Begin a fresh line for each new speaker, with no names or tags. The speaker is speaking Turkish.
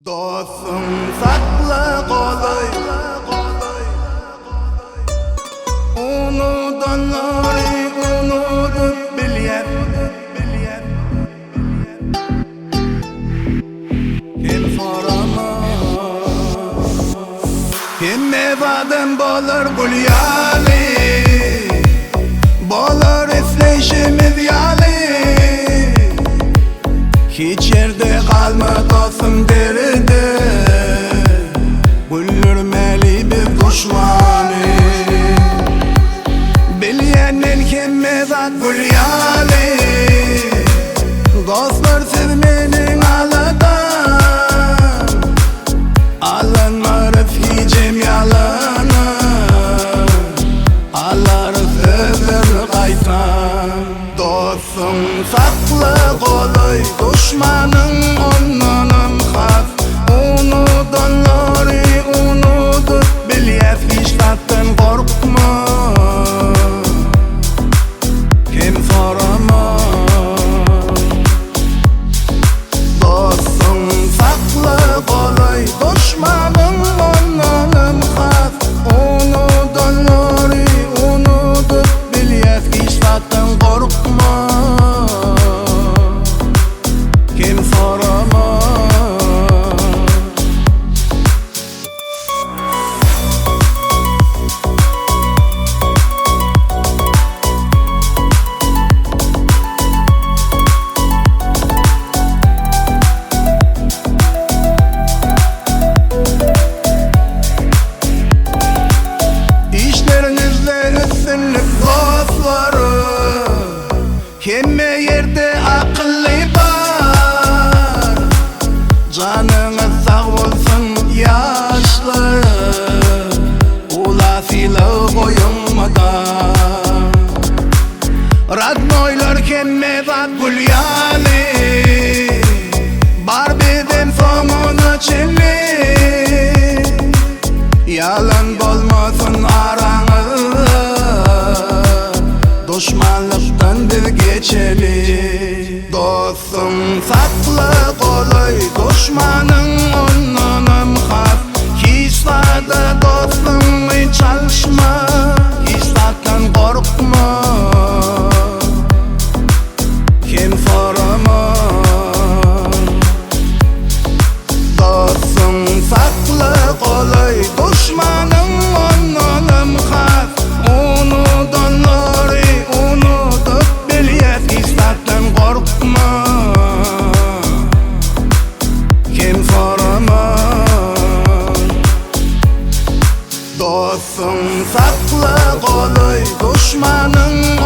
Dostum sakla kolay, unutanları unutup bilyen. Kim soramaz, kim evadım bolur gulyali, bolur izleyişimiz yali. Hiç yerde kalma dostum derdi, güldürmeli bir düşmanı. Bilyenin kim mezat gülyali, dostlar sevmenin aladan. Alınma refhicim yalana, alarız över kaytan. Dostum sakla kolay, düşmanın onunum has. Unutanları unutup bilyet, hiç tattan korkma. Kim soramaz, dostum sakla kolay, düşmanın onunum has. Unutanları unutup bilyet, hiç tattan korkma. Kim soramaz. İşlerinizle üstünlük dostları, kime yerde akıllı var. Canınız sağ olsun yaşlı, ula silah koyunmadan. Radnoylar kime zat gülyali, bar bizim somunu çilli. Yalan bolmasın aranızda, düşmanlıktan biz geçeli. Dostum sakla kolay, düşmanın onunum has. Hiç sada dostum hiç çalışma, hiç saktan korkma. Kim soramaz, dostum sakla kolay, düşmanın onunum has. Unutanları unutup bilyet, hiç saktan korkma. Kim soramaz, dostum sakla kolay, düşmanın